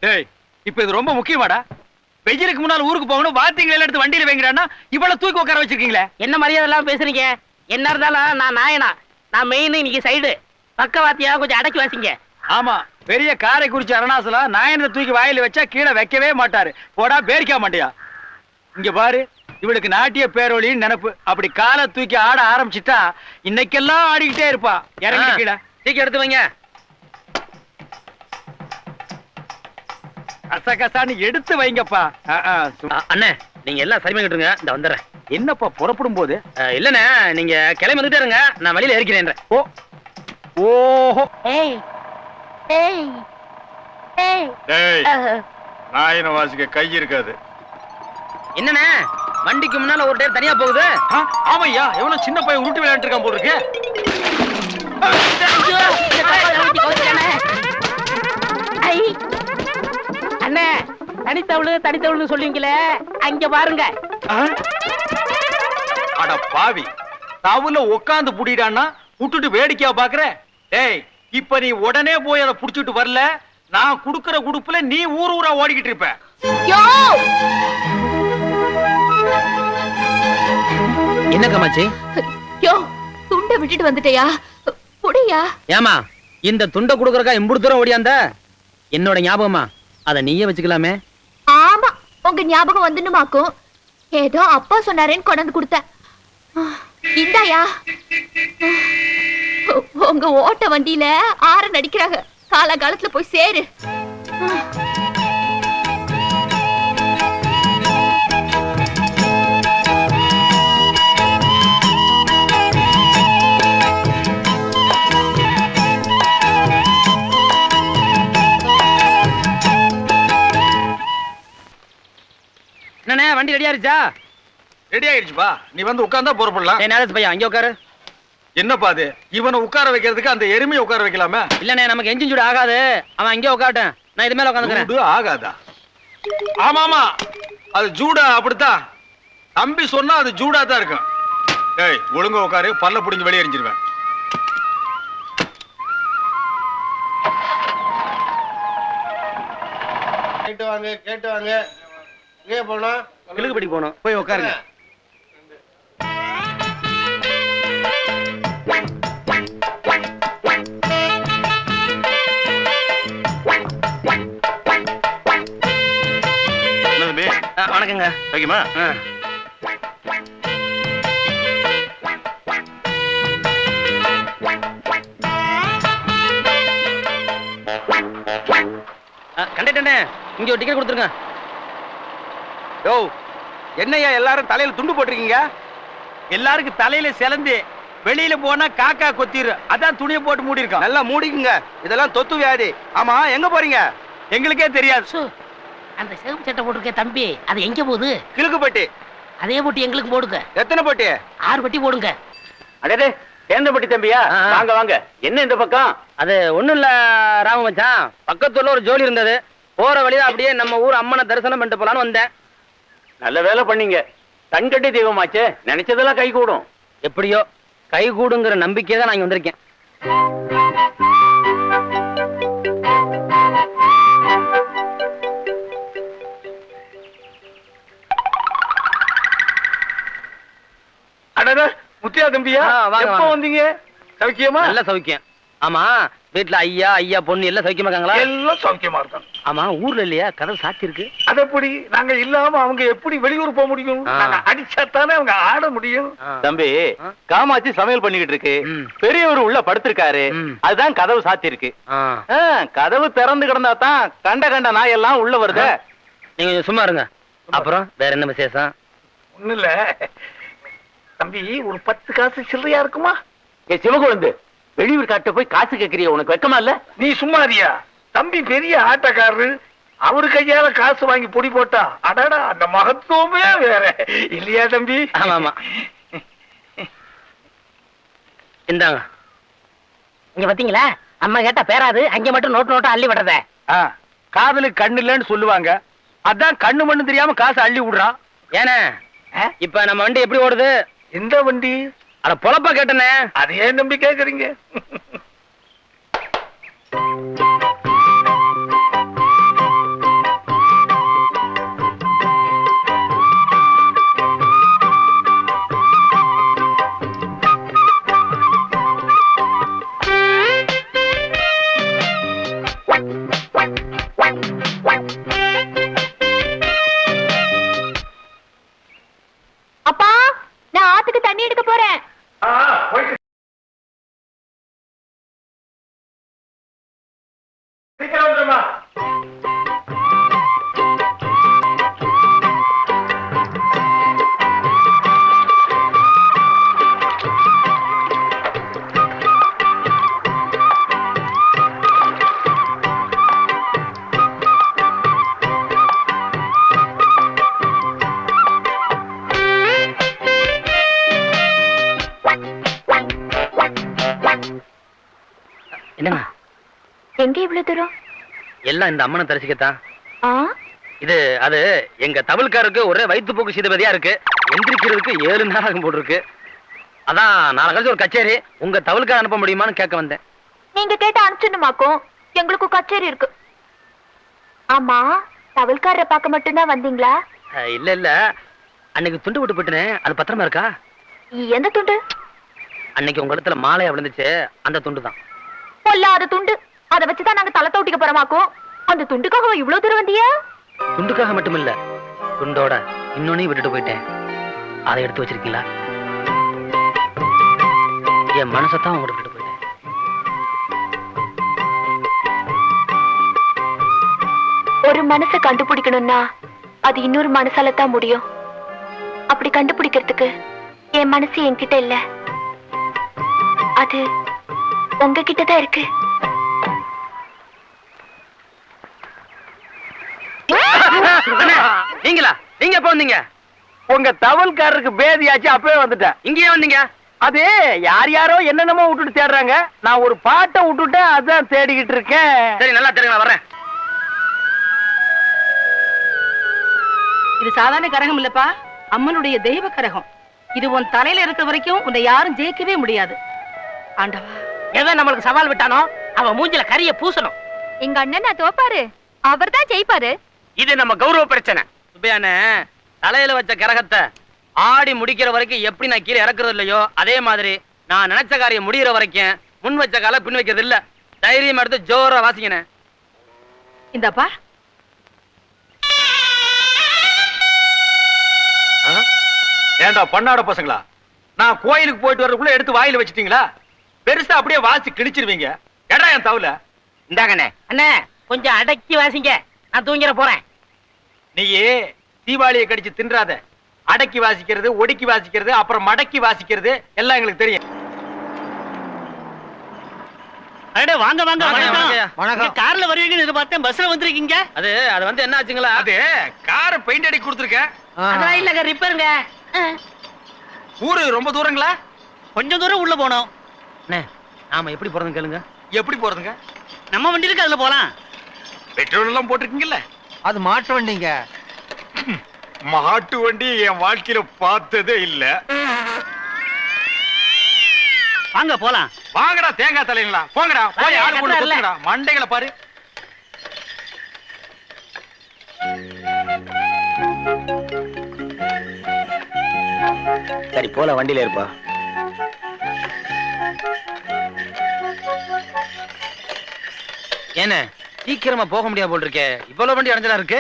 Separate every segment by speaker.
Speaker 1: டேய் இப்ப இது ரொம்ப முக்கியமாடா. வெயிலுக்கு முன்னால ஊருக்கு போகணும், வாத்திங்களை எடுத்து வண்டியில வைங்கறான்னா இவ்வளவு தூக்கி உட்கார வச்சிருக்கீங்களே.
Speaker 2: என்ன மரியாதை எல்லாம் பேசுறீங்க? என்ன இருந்தாலும் நான் நாயனா, நான் மெயின், இன்னைக்கு சைடு பக்கவாத்தியா கொஞ்சம் அடக்கி வாசிங்க.
Speaker 1: ஆமா, பெரிய காரைக்குறிச்சி அருணாசலா நாயனை தூக்கி வாயில வச்சா கீழே வைக்கவே மாட்டாரு. போடா பேரிக்கா மாட்டியா. இங்க பாரு, இவளுக்கு நாட்டிய பேரொழின்னு நினைப்பு. அப்படி காலை தூக்கி ஆட ஆரம்பிச்சுட்டா இன்னைக்கெல்லாம் ஆடிக்கிட்டே இருப்பா. இறங்கி கீழே
Speaker 2: தூக்கி எடுத்து வைங்க.
Speaker 1: கசகசான்னு எடுத்து வைங்கப்பா.
Speaker 2: அண்ணே நீங்க எல்லாம் சரி பண்ணிட்டுருங்க, இந்த வந்துடுறேன்.
Speaker 1: என்னப்பா புறப்படும் போது?
Speaker 2: இல்லண்ணே நீங்க கிளம்பி வந்துட்டே இருங்க, நான் வழியில இருக்கிறேன்.
Speaker 1: ஓ ஓஹோ.
Speaker 3: நாயனை வாசிக்க கை இருக்காது.
Speaker 2: என்னண்ணே வண்டிக்கு முன்னால ஒரு டேர் தனியா போகுது?
Speaker 1: ஆமையா, எவ்வளவு சின்ன பையன் உருட்டு விளையாண்டு இருக்கான் போல இருக்கு.
Speaker 2: அண்ணே தனித்தவளு சொல்லுவீங்களே, அங்க பாருங்க.
Speaker 1: அட பாவி, தவுல உட்காந்து புடிடான்னா விட்டுட்டு வேடிக்கையா பாக்குற. டேய், இப்ப நீ உடனே போய் அதை புடிச்சிட்டு வரல, நான் குடுக்கற குடுப்புல நீ ஊர் ஊரா ஓடிக்கிட்டு இருப்ப.
Speaker 2: என்ன கமாச்சி?
Speaker 4: யோ, துண்டை விட்டுட்டு வந்துட்டயா? புடியா.
Speaker 2: ஏமா இந்த துண்டை குடுக்கறக்கா இம்புடு தூரம் ஓடியாந்த? என்னோட ஞாபகமா, அத நீயே வச்சுக்கலாமே.
Speaker 4: ஆமா, உங்க ஞாபகம் வந்துனுமாக்கும். ஏதோ அப்பா சொன்னாரேன்னு கொண்டாந்து கொடுத்த. இந்தாயா. உங்க ஓட்ட வண்டியில ஆற நடிக்கிறாங்க. காலகாலத்துல போய் சேரு.
Speaker 2: என்னண்ணே வண்டி ரெடி ஆயிருச்சா?
Speaker 1: ரெடி ஆயிடுச்சுப்பா, நீ வந்து உட்கார்ந்தா புறப்படலாம்.
Speaker 2: நேரஸ் பையா அங்க உட்காரு.
Speaker 1: என்னப்பா அது, இவனை உட்கார வைக்கிறதுக்கு அந்த எருமையை உட்கார வைக்கலாமே?
Speaker 2: இல்லண்ணே நமக்கு என்ஜின் சூடு ஆகாது, அவன் அங்கே உட்காட்டேன், நான் இது மேல உட்காந்துக்கிறேன்.
Speaker 1: ஆகாதா? ஆமா ஆமா, அது ஜூடா. அப்படித்தான் தம்பி சொன்னா, அது ஜூடா தான் இருக்கும். ஏய் ஒழுங்கா உட்காரு, பல்ல புடிஞ்சு வெளியே எறிஞ்சிருவேன்.
Speaker 3: கேட்டு வாங்க. எங்கே போனோம்?
Speaker 1: கிழக்குப்படி போனோம், போய் உட்காருங்க.
Speaker 2: வணக்கங்க.
Speaker 3: ஓகேமா?
Speaker 2: கண்டக்டர் இங்க ஒரு டிக்கெட் கொடுத்துருங்க.
Speaker 1: யோ, என்னையா எல்லாரும் தலையில துண்டு போட்டிருக்கீங்க? எல்லாருக்கும் தலையில சிலந்து வெளியில போனா காக்கா கொத்திரு, அதான் துணியை போட்டு மூடி இருக்கோம். நல்லா மூடிக்குங்க, இதெல்லாம் தொத்து வியாதி. ஆமா, எங்க போறீங்க? எங்களுக்கே தெரியாது.
Speaker 2: அந்த சிவப்பு சட்டை போட்டிருக்க தம்பி, அது எங்க போகுது?
Speaker 1: கிழக்குப்பட்டி.
Speaker 2: அதே போட்டி எங்களுக்கு போடுங்க.
Speaker 1: எத்தனை போட்டி?
Speaker 2: 6 பட்டி போடுங்க.
Speaker 1: அடே தேர்ந்தப்பட்டி தம்பியா, வாங்க வாங்க. என்ன இந்த பக்கம்?
Speaker 2: அது ஒண்ணும் இல்ல ராம மச்சான், பக்கத்துல ஒரு ஜோலி இருந்தது, போற வழியில அப்படியே நம்ம ஊர் அம்மனை தரிசனம் பண்ணிட்டு போலான்னு வந்தேன்.
Speaker 1: நல்ல வேலை பண்ணீங்க, கண்கட்டி தெய்வமாச்சே, நினைச்சதெல்லாம் கை கூடும்.
Speaker 2: எப்படியோ கை கூடுங்கிற நம்பிக்கை தான் நான் இங்க வந்திருக்கேன்.
Speaker 1: முத்தியா தம்பியா, எப்ப வந்தீங்க? சௌக்கியமா?
Speaker 2: நல்ல சௌக்கியம். ஆமா, வீட்டுல ஐயா பொண்ணு எல்லாம் சௌக்கியமா இருக்காங்களா?
Speaker 3: எல்லாம் சௌக்கியமா இருக்காங்க.
Speaker 2: ஆமா, ஊர்ல இல்லையா கதவு சாத்தி இருக்கு?
Speaker 3: அது எப்படி? நாங்க இல்லாம அவங்க எப்படி வெளியூர் போக முடியும்? அடிச்சாத்தானே அவங்க ஆட முடியும்.
Speaker 1: தம்பி, காமாட்சி சமையல் பண்ணிக்கிட்டு இருக்கு, பெரியவர் உள்ள படுத்திருக்காரு, அதுதான் கதவு சாத்தி இருக்கு. கதவு திறந்து கிடந்தா தான் கண்ட நாய் எல்லாம் உள்ள வருது.
Speaker 2: நீங்க சும்மா இருங்க. அப்புறம் வேற என்ன விசேஷம்?
Speaker 3: ஒண்ணு இல்ல தம்பி, ஒரு 10 காசு சில்லறையா இருக்குமா?
Speaker 1: சிவகுழந்து, வெளியூர் காட்ட போய் காசு கேட்கறிய, உனக்கு வெக்கமா இல்ல?
Speaker 3: நீ சும்மாரியா? தம்பி பெரிய ஆட்டக்காரரு, அவரு கையால காசு வாங்கி பொடி போட்டா அடடா, அந்த மகத்துவமே வேற இல்லையா தம்பி?
Speaker 2: ஆமா. இந்தாங்க. இங்க பாத்தீங்களா, அம்மா கேட்டா பேராது, அங்க மட்டும் நோட்டா அள்ளி விடுறத.
Speaker 1: காதலுக்கு கண்ணு இல்லன்னு சொல்லுவாங்க, அதான் கண்ணு மண்ணு தெரியாம காசு அள்ளி விடுறான்.
Speaker 2: ஏன்னா இப்ப நம்ம வண்டி எப்படி ஓடுது?
Speaker 3: எந்த வண்டி?
Speaker 2: அட பொழப்பா கேட்டனே.
Speaker 3: அது ஏன் நம்பி கேக்குறீங்க?
Speaker 2: என்னங்க
Speaker 4: எங்க இவ்வளவு தூரம்?
Speaker 2: எல்லாம் இந்த அம்மனை தரிசிக்கத்தான்.
Speaker 4: ஆ,
Speaker 2: அது எங்க தமிழ்காருக்கு ஒரே வயிற்றுப்போக்கு சீதபதியா இருக்கு. எந்திரிக்கிறதுக்கு 7 நாள் போட்டிருக்கு. அதான் நாளை கழிச்சு ஒரு கச்சேரி, உங்க தமிழ்கார அனுப்ப முடியுமான்னு கேட்க வந்தேன்.
Speaker 4: நீங்க கேட்ட அனுப்பிச்சுமாக்கும். எங்களுக்கு கச்சேரி இருக்கு. ஆமா, தவல்காரரை பார்க்க மட்டும்தான் வந்தீங்களா?
Speaker 2: இல்ல அன்னைக்கு துண்டு விட்டு போட்டுனே, அது பத்திரமா இருக்கா?
Speaker 4: எந்த துண்டு?
Speaker 2: அன்னைக்கு உங்க இடத்துல மாலையா விழுந்துச்சு, அந்த துண்டு தான்.
Speaker 4: பொல்லாத துண்டு. அதை வச்சுதான் நாங்க தலை தோட்டிக்க போறோமாக்கும். அந்த துண்டுக்காக இவ்வளவு தூரம் வந்தியா?
Speaker 2: துண்டுக்காக மட்டுமில்ல, துண்டோட இன்னொன்னையும் விட்டுட்டு போயிட்டேன். அதை எடுத்து வச்சிருக்கீங்களா? என் மனசத்தான் உங்கள்கிட்ட விட்டுட்டு போயிட்டேன்.
Speaker 4: ஒரு மனசை கண்டுபிடிக்கணும்னா அது இன்னொரு மனசால தான் முடியும். அப்படி கண்டுபிடிக்கிறதுக்கு என் மனசு என்கிட்ட இல்ல, அது உங்ககிட்ட தான் இருக்கு.
Speaker 2: நீங்களா? நீங்க எப்ப வந்தீங்க?
Speaker 1: உங்க தவல்காரருக்கு பேதியாச்சு, அப்பவே வந்துட்டேன்.
Speaker 2: இங்கேயே வந்தீங்க?
Speaker 1: அது யாரோ என்னென்னமோ விட்டுட்டு தேடுறாங்க. நான் ஒரு பாட்டை விட்டுட்டேன், அதான் தேடிக்கிட்டு இருக்கேன்.
Speaker 2: சரி, நல்லா தெரியுங்க, நான் வர்றேன்.
Speaker 5: இது சாதாரண கரகம் இல்லப்பா, அம்மனுடைய தெய்வ கரகம். இது உன் தலையில இருக்கிற வரைக்கும் உன்னை யாரும் ஜெயிக்கவே முடியாது. ஆண்டவா,
Speaker 2: எவன் நம்மளுக்கு சவால் விட்டானோ அவன் மூஞ்சில கரிய பூசணும்.
Speaker 4: எங்க அண்ணன் நான் தோப்பாரு, அவர் தான் ஜெயிப்பாரு.
Speaker 2: இது நம்ம கௌரவ பிரச்சனை. சுப்பையானே, தலையில வச்ச கரகத்தை ஆடி முடிக்கிற வரைக்கும் எப்படி நான் கீழே இறக்குறது இல்லையோ, அதே மாதிரி நான் நினைச்ச காரியம் முடிகிற வரைக்கும் முன் வச்ச கால பின் வைக்கிறது இல்ல. தைரியம் எடுத்து ஜோரா வாசிங்கண்ணே.
Speaker 5: இந்தப்பா
Speaker 1: ஏண்டா பண்ணாட பசங்களா, நான் கோயிலுக்கு போயிட்டு வரதுக்குள்ள எடுத்து வாயில வச்சிட்டீங்களா? பெருசா அப்படியே வாசி கிழிச்சிருவீங்க. ஏடா என் தவுல.
Speaker 2: இந்தாங்கண்ணே. அண்ணே, கொஞ்சம் அடக்கி வாசிங்க, நான் தூங்கிட போறேன்.
Speaker 1: நீயே தீபாவளியை கடிச்சு தின்றாத. அடக்கி வாசிக்கிறது, ஒடுக்கி வாசிக்கிறது, அப்புறம் மடக்கி வாசிக்கிறது எல்லாம் எங்களுக்கு தெரியும்.
Speaker 5: வாங்க வாங்க,
Speaker 1: வணக்கம்.
Speaker 5: கார்ல வருவீங்கன்னு எதிர்பார்த்தேன், பஸ்ல வந்திருக்கீங்க.
Speaker 2: அது வந்து என்ன ஆச்சுங்களா?
Speaker 1: அது காரை பெயிண்ட் அடிக்க கொடுத்துருக்கேன்.
Speaker 5: அதெல்லாம் இல்லங்க, ரிப்பேருங்க.
Speaker 1: ஊரு ரொம்ப தூரங்களா?
Speaker 5: கொஞ்சம் தூரம் உள்ள போனோம்.
Speaker 2: அண்ணே, நாம எப்படி போறதுன்னு கேளுங்க.
Speaker 1: எப்படி போறதுங்க?
Speaker 5: நம்ம வண்டி இருக்கு, அதுல போலாம்.
Speaker 1: பெட்ரோல் எல்லாம் போட்டிருக்கீங்கல்ல?
Speaker 6: அது மாட்டு வண்டிங்க.
Speaker 1: மாட்டு வண்டி என் வாழ்க்கையில பார்த்ததே இல்ல.
Speaker 5: வாங்க போலாம்.
Speaker 1: வாங்கடா தேங்காய் தலைங்களா, போங்கடா போய் ஆளு போட்டு குத்துங்கடா. மண்டைகளை பாரு.
Speaker 2: சரி, போல வண்டியில இருப்பா. என்ன சீக்கிரமா போக முடியாது போல் இருக்கே, இவ்வளவு வண்டி அடைஞ்சலா இருக்கு.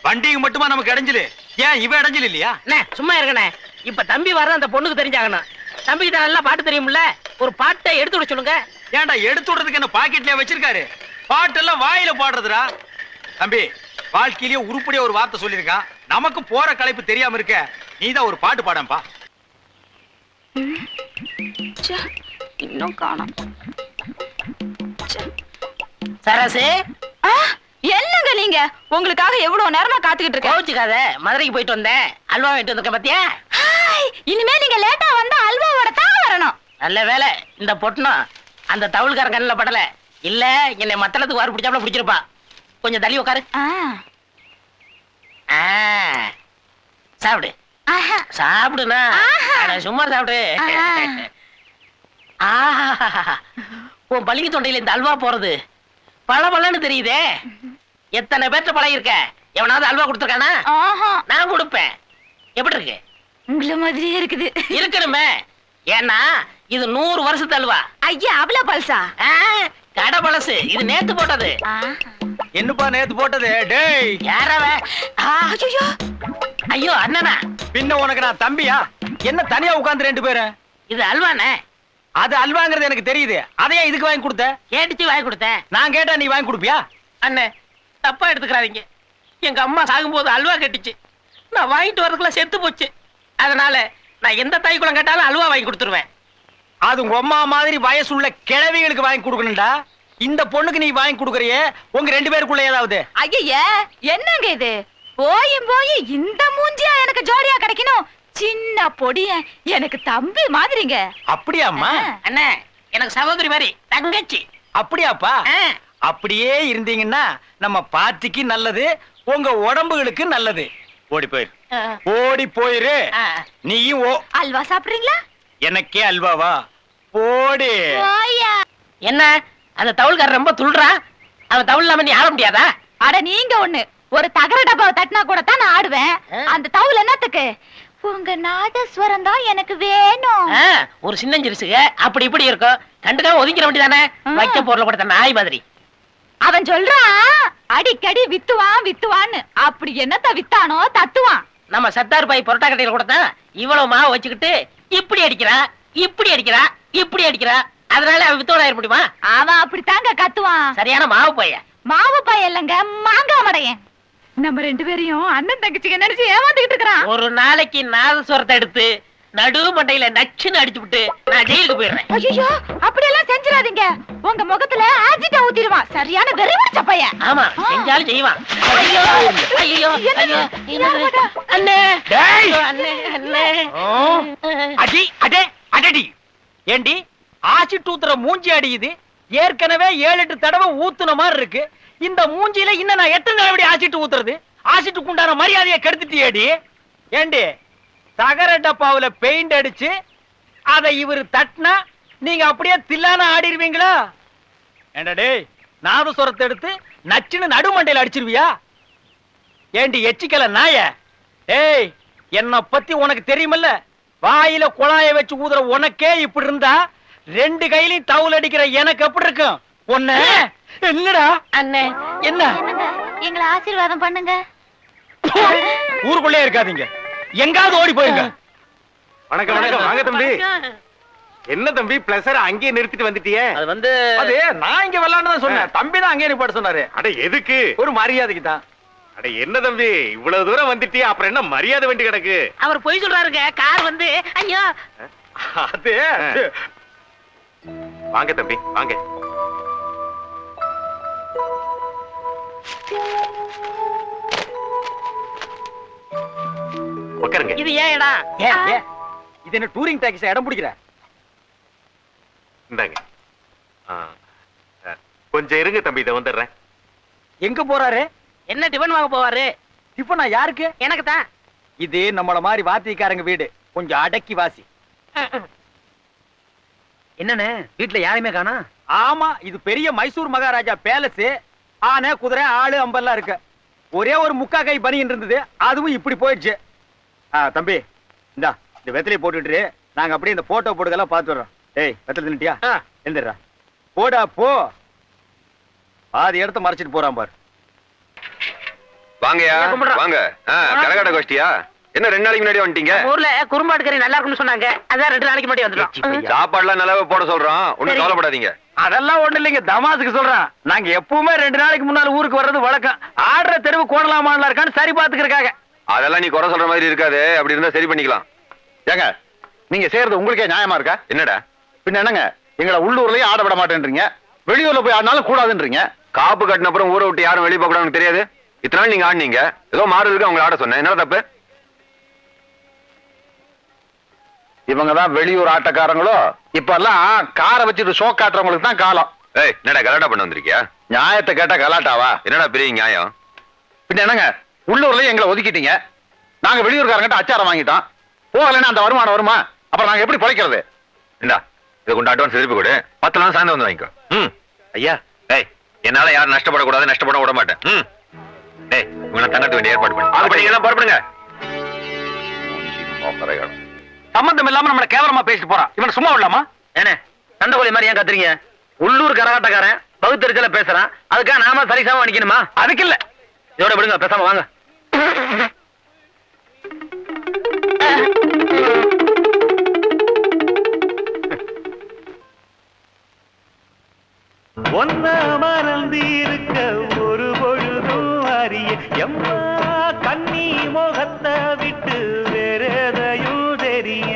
Speaker 1: வண்டிக்கு மட்டுமா நமக்கு இடைஞ்சலு? ஏன் இவ இடைஞ்சல் இல்லையா?
Speaker 2: அண்ணே, சும்மா இருக்கண்ணே. இப்ப தம்பி வர அந்த பொண்ணுக்கு தெரிஞ்சாகணும். தம்பிக்கு தான் நல்லா பாட்டு தெரியும்ல, ஒரு பாட்டை எடுத்து விட சொல்லுங்க.
Speaker 1: ஏன்டா எடுத்து விடுறதுக்கு என்ன பாக்கெட்லயே வச்சிருக்காரு? பாட்டெல்லாம் வாயில பாடுறதுடா. தம்பி, வாழ்க்கையிலேயே உருப்படியா ஒரு வார்த்தை சொல்லியிருக்கான். நமக்கு போற களைப்பு தெரியாம இருக்க, நீதான் ஒரு பாட்டு பாடம்பா.
Speaker 4: இன்னும் காணோம்.
Speaker 2: சரசு,
Speaker 4: என்னங்க நீங்க? உங்களுக்காக எவ்வளவு நேரமா காத்துக்கிட்டு இருக்கேன்.
Speaker 2: கோச்சுக்காத, மதுரைக்கு போயிட்டு வந்தேன், அல்வா வாங்கிட்டு வந்திருக்கேன் பாத்தியா?
Speaker 4: இனிமே நீங்க லேட்டா வந்தா அல்வாவோட தான் வரணும்.
Speaker 2: நல்ல வேலை இந்த பொட்டணும் அந்த தவுள்கார கண்ணில் படல, இல்ல என்னை மத்தளத்துக்கு வாரு பிடிச்சாப்புல பிடிச்சிருப்பா. கொஞ்சம் தள்ளி உட்காரு. சாப்பிடு சாப்பிடுனா, சும்மா சாப்பிடு. உன் பள்ளிக்கு தொண்டையில இந்த அல்வா போறது பல பலன்னு தெரியுதே. எத்தனை பேர்ட்ட பழகி இருக்க, எவனாவது அல்வா கொடுத்துருக்கானா? நான் கொடுப்பேன். எப்படி இருக்கு?
Speaker 4: உங்கள மாதிரியே இருக்குது.
Speaker 2: இருக்கணுமே, ஏன்னா இது 100 வருஷத்து அல்வா.
Speaker 4: ஐயா, அவ்வளவு பல்சா?
Speaker 2: கடை பழசு, இது நேத்து போட்டது.
Speaker 1: என்னப்பா நேத்து போட்டது? டேய்,
Speaker 2: யாரவ?
Speaker 4: ஐயோ
Speaker 2: ஐயோ, அண்ணனா?
Speaker 1: பின்ன உனக்கு நான் தம்பியா? என்ன தனியா உட்கார்ந்து 2 பேரும்?
Speaker 2: இது அல்வானே.
Speaker 1: அது அல்வாங்கிறது எனக்கு தெரியுது. அதையே இதுக்கு வாங்கி கொடுத்த?
Speaker 2: கேட்டுச்சு வாங்கி கொடுத்தேன்.
Speaker 1: நான் கேட்டா நீ வாங்கி கொடுப்பியா?
Speaker 2: அண்ணே, தப்பா எடுத்துக்கிறாதீங்க. எங்க அம்மா சாகும்போது அல்வா கட்டிச்சு, நான் வாங்கிட்டு வரதுக்குள்ள செத்து போச்சு. அதனால நான் எந்த தாய் குளம் கேட்டாலும் அல்வா வாங்கி கொடுத்துருவேன்.
Speaker 1: அது உங்க அம்மா மாதிரி வயசுள்ள கிழவிகளுக்கு வாங்கி கொடுக்கணும்டா. இந்த பொண்ணுக்கு நீ வாங்கி கொடுக்கறியே, உங்க 2 பேருக்குள்ள ஏதாவது?
Speaker 4: ஐயா, என்னங்க இது? போய் இந்த மூஞ்சியா எனக்கு ஜோடியா கிடைக்கணும்? சின்ன பொடிய எனக்கு தம்பி மாதிரிங்க.
Speaker 1: அப்படியாம்மா?
Speaker 2: அண்ணே, எனக்கு சகோதரி மாதிரி தங்கச்சி.
Speaker 1: அப்படியாப்பா? அப்படியே இருந்தீங்கன்னா நம்ம பார்ட்டிக்கு நல்லது, உங்க உடம்புகளுக்கு நல்லது. ஓடி போயிரு, ஓடி போயிரு. நீயும்
Speaker 4: அல்வா சாப்பிடுறீங்களா?
Speaker 1: எனக்கே அல்வாவா? போடி.
Speaker 5: என்ன அந்த தவுள்காரர் ரொம்ப துள்றா? அவன் தவுள் இல்லாம நீ ஆட முடியாதா?
Speaker 4: அட நீங்க ஒண்ணு, ஒரு தகர டப்பாவை தட்டினா கூட தான் நான் ஆடுவேன். அந்த தவுள் என்னத்துக்கு? உங்க நாதஸ்வரம் தான் எனக்கு வேணும்.
Speaker 5: ஒரு சின்னஞ்சிருசுக அப்படி இப்படி இருக்கும், கண்டுக்காம ஒதுங்கிற வேண்டியதானே? வைக்க பொருளை கொடுத்த நாய் மாதிரி.
Speaker 4: அவன் சொல்றான் அடிக்கடி வித்துவான் வித்துவான்னு. அப்படி என்னத்த வித்தானோ தத்துவான்.
Speaker 5: நம்ம சத்தார் பாய் பொரோட்டா கடையில கொடுத்தா இவ்வளவு மாவு வச்சுக்கிட்டு இப்படி அடிக்கிறா, இப்படி அடிக்கிறா, இப்படி அடிக்கிறா. அதனால அவன் வித்தோட ஆயிட முடியுமா?
Speaker 4: அவன் அப்படித்தாங்க கத்துவான்.
Speaker 5: சரியான மாவு பையன்.
Speaker 4: மாவு பையன் இல்லங்க, மாங்காய் மடையன். நம்ம ரெண்டு பேரையும் அண்ணன் தங்கச்சிங்க நினைச்சு ஏமாந்துகிட்டு இருக்கிறான்.
Speaker 5: ஒரு நாளைக்கு நாதஸ்வரத்தை எடுத்து நடு மண்டையில நச்சுன்னு அடிச்சு விட்டு நான் ஜெயிலுக்கு போயிடுறேன்.
Speaker 4: ஐயோ அப்படி எல்லாம் செஞ்சிடாதீங்க. உங்க முகத்துல ஆசிட்டா ஊத்திடுவான். சரியான வெறி பிடிச்ச பையன்.
Speaker 5: ஆமா, செஞ்சாலும் செய்வான். ஐயோ ஐயோ ஐயோ அண்ணே, அண்ணே, அண்ணே.
Speaker 1: அடி அடே அடடி. ஏண்டி ஆசிட் ஊத்துற மூஞ்சி அடியுது? ஏற்கனவே 7-8 தடவை ஊத்துன மாதிரி இருக்கு. இந்த மூஞ்சியில இன்னும் நான் எத்தனை தடவை ஆசிட் ஊத்துறது? ஆசிட்டுக்கு உண்டான மரியாதையை கெடுத்துட்டியேடி. ஏண்டி தகர டப்பாவுல பெயிண்ட் அடிச்சு அதை இவரு தட்டினா நீங்க அப்படியே தில்லான ஆடிடுவீங்களா? ஏண்டா டேய், நாதஸ்வரத்தை எடுத்து நச்சுன்னு நடுமண்டையில அடிச்சிருவியா? ஏண்டி எச்சிக்கல நாய? ஏய், என்ன பத்தி உனக்கு தெரியுமல்ல? வாயில குழாய வச்சு ஊதுற உனக்கே இப்படி இருந்தா 2 கையிலையும் தவுல் அடிக்கிற எனக்கு எப்படி இருக்கும்? பொண்ணு என்னடா
Speaker 5: அண்ணே,
Speaker 1: என்ன?
Speaker 4: எங்களை ஆசீர்வாதம் பண்ணுங்க.
Speaker 1: ஊருக்குள்ளே இருக்காதீங்க, எங்காவது ஓடி போயிருங்க.
Speaker 3: வணக்கம் வணக்கம். வாங்க தம்பி. என்ன தம்பி பிளஸர் அங்கேயே நிறுத்திட்டு வந்துட்டியே?
Speaker 2: அது வந்து
Speaker 1: அது நான் இங்க விளையாண்டு தான் சொன்னேன். தம்பி தான் அங்கே நிப்பாட்ட சொன்னாரு.
Speaker 3: அட எதுக்கு?
Speaker 1: ஒரு மரியாதைக்கு தான்.
Speaker 3: அட என்ன தம்பி இவ்வளவு தூரம் வந்துட்டியே, அப்புறம் என்ன மரியாதை வேண்டி கிடக்கு?
Speaker 5: அவர் பொய் சொல்றாருங்க. கார் வந்து ஐயோ.
Speaker 1: அது
Speaker 3: வாங்க தம்பி வாங்க. உட்காருங்க.
Speaker 5: இது ஏன் இடம்?
Speaker 1: ஏன் இது என்ன டூரிங் டாக்ஸி இடம் பிடிக்கிற?
Speaker 3: இந்தாங்க. கொஞ்சம் இருங்க தம்பி, இதை வந்துடுறேன்.
Speaker 1: எங்க போறாரு?
Speaker 5: என்ன டிபன் வாங்க போவாரு?
Speaker 1: டிஃபனா யாருக்கு?
Speaker 5: எனக்கு தான்.
Speaker 1: இது நம்மள மாதிரி வாத்திக்காரங்க வீடு, கொஞ்சம் அடக்கி வாசி.
Speaker 2: என்னன்னு வீட்டுல யாருமே காணா?
Speaker 1: ஆமா, இது பெரிய மைசூர் மகாராஜா பேலஸ். ஆனை குதிரை ஆளு அம்பெல்லாம் இருக்கு. ஒரே ஒரு முக்கா கை பனியின் இருந்தது, அதுவும் இப்படி போயிடுச்சு. தம்பி இந்தா இந்த வெத்தலையை போட்டுட்டு நாங்க அப்படியே இந்த போட்டோ போட்டுக்கெல்லாம் பார்த்து வர்றோம். டேய் வெத்தலை தின்னுட்டியா? எழுந்துடுறா, போடா போ. பாதி இடத்த மறைச்சிட்டு போறான் பாரு.
Speaker 6: வாங்கயா வாங்க. கரகாட்ட கோஷ்டியா? என்ன 2 நாளைக்கு முன்னாடி வந்துட்டீங்க?
Speaker 5: ஊர்ல குறும்பாடு கறி நல்லா இருக்குன்னு சொன்னாங்க, அதான் 2 நாளைக்கு முன்னாடி வந்துட்டோம்.
Speaker 6: சாப்பாடுலாம் நல்லாவே போட சொல்றோம், ஒண்ணும் கவலைப்படாதீங்க.
Speaker 1: அதெல்லாம் ஒண்ணு இல்லைங்க, தமாசுக்கு சொல்றேன். நாங்க எப்பவுமே 2 நாளைக்கு முன்னால ஊருக்கு வர்றது வழக்கம். ஆடுற தெருவு கோணலாமான்ல இருக்கான்னு சரி பாத்துக்கிறக்காக.
Speaker 6: அதெல்லாம் நீ குறை சொல்ற மாதிரி இருக்காது, அப்படி இருந்தா சரி பண்ணிக்கலாம்.
Speaker 7: ஏங்க நீங்க செய்யறது உங்களுக்கே நியாயமா இருக்கா?
Speaker 6: என்னடா
Speaker 7: பின்ன என்னங்க, எங்களை உள்ளூர்லயே ஆட விட மாட்டேன்றீங்க, வெளியூர்ல போய் ஆடினாலும் கூடாதுன்றீங்க.
Speaker 6: காப்பு கட்டின அப்புறம் ஊரை விட்டு யாரும் வெளியே போக கூடாதுன்னு தெரியாது? இத்தனை நாள் நீங்க ஆடினீங்க, ஏதோ மாறுதுக்கு அவங்களை ஆட சொன்னேன், என்ன தப்பு?
Speaker 7: இவங்க தான் வெளியூர் ஆட்டக்காரங்களோ? இப்ப எல்லாம் காரை வச்சுட்டு ஷோ காட்டுறவங்களுக்கு தான் காலம்.
Speaker 6: ஏய், என்னடா கலாட்டா பண்ண வந்திருக்கியா?
Speaker 7: நியாயத்தை கேட்டா கலாட்டாவா?
Speaker 6: என்னடா பெரிய நியாயம்?
Speaker 7: பின்ன என்னங்க, உள்ளூர்லயே எங்களை ஒதுக்கிட்டீங்க, நாங்க வெளியூர்காரங்கிட்ட அச்சாரம் வாங்கிட்டோம், போகலன்னா அந்த வருமானம் வருமா? அப்புறம் நாங்க எப்படி பிழைக்கிறது?
Speaker 6: இந்தா இதை கொண்டு அட்வான்ஸ் திருப்பி கொடு, 10 நாள் சாயந்தரம் வந்து வாங்கிக்கோ.
Speaker 3: ஐயா
Speaker 6: ஏய், என்னால யாரும் நஷ்டப்படக்கூடாது, நஷ்டப்பட விட மாட்டேன். ஏய், இவனை தங்கத்து வேண்டிய ஏற்பாடு பண்ணி அப்ப நீங்க எல்லாம் புறப்படுங்க.
Speaker 1: சம்பந்தம் இல்லாம நம்மள கேவலமா பேசிட்டு போறான். இவனை சும்மா விடலாமா?
Speaker 2: ஏனே சண்டை கோழி மாதிரி ஏன் கத்துறீங்க? உள்ளூர் கரகாட்டக்காரன் பகுத்தறிச்சல பேசுறான், அதுக்காக நாம சரிசமா நிக்கணுமா?
Speaker 1: அதுக்கு இல்ல,
Speaker 2: இதோட விடுங்க, பேசாம வாங்க.
Speaker 3: ஒன்ன மறந்திருக்க ஒரு பொழுதும் அறிய எம்மா கண்ணி முகத்தை விட்டு வேறெதையும் தெரிய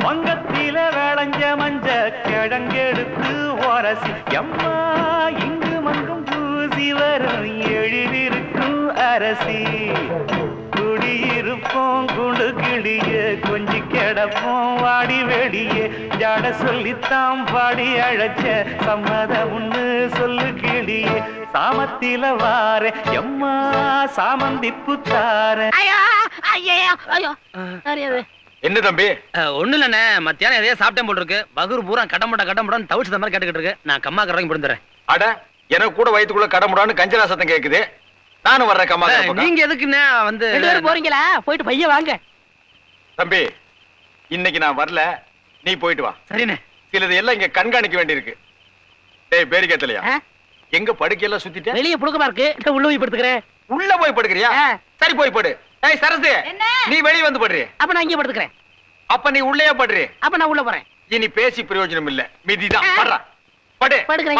Speaker 3: வங்கத்தில விளைஞ்ச மஞ்ச கிழங்கெடுத்து உரசி எம்மா இங்கு மங்கும் பூசி வரும் எழிலிருக்கும் அரசி
Speaker 8: குடியிருப்போம் குண்டு கிளியே கொஞ்சி கிடப்போம் வாடி வெளியே ஜாட சொல்லித்தான் பாடி அழைச்ச சம்மதம் ஒண்ணு சொல்லு கிளியே சாமத்தில வார எம்மா சாமந்தி புத்தார.
Speaker 7: என்ன தம்பி?
Speaker 2: ஒண்ணு இல்லண்ணே, மத்தியானம் எதையா சாப்பிட்டேன் போல் இருக்கு. பகுர் பூரா கடமுடான்னு தவிச்சு மாதிரி கேட்டுக்கிட்டு இருக்கு. நான் கம்மா கறங்கி பிடிந்துறேன்.
Speaker 7: அட, எனக்கு கூட வயித்துக்குள்ள கடமுடான்னு கஞ்சரா சத்தம் கேக்குது. நானும் வர்றேன் கம்மா.
Speaker 2: நீங்க எதுக்குண்ணே வந்து
Speaker 5: போறீங்களா? போயிட்டு பைய வாங்க.
Speaker 7: தம்பி, இன்னைக்கு நான் வரல, நீ போயிட்டு வா.
Speaker 2: சரிண்ணே.
Speaker 7: சிலது எல்லாம் இங்க கண்காணிக்க வேண்டியிருக்கு. டேய் பேரிக்கத்தலையா, எங்க படுக்கையெல்லாம் சுத்திட்ட?
Speaker 5: வெளியே புழுக்கமா இருக்கு, உள்ள போய் படுத்துக்கிறேன்.
Speaker 7: உள்ள போய் படுக்கிறியா? சரி போய் படு. ஏய் சரசு, நீ வெளிய வந்து படுறி.
Speaker 5: அப்ப நான் இங்கே படுத்துக்கிறேன்.
Speaker 7: அப்ப நீ உள்ளே படுறி.
Speaker 5: அப்ப நான் உள்ள போறேன்.
Speaker 7: இனி பேசி பிரயோஜனம் இல்ல, மிதிதான். படுறா, படு.
Speaker 5: படுக்கிறேன்.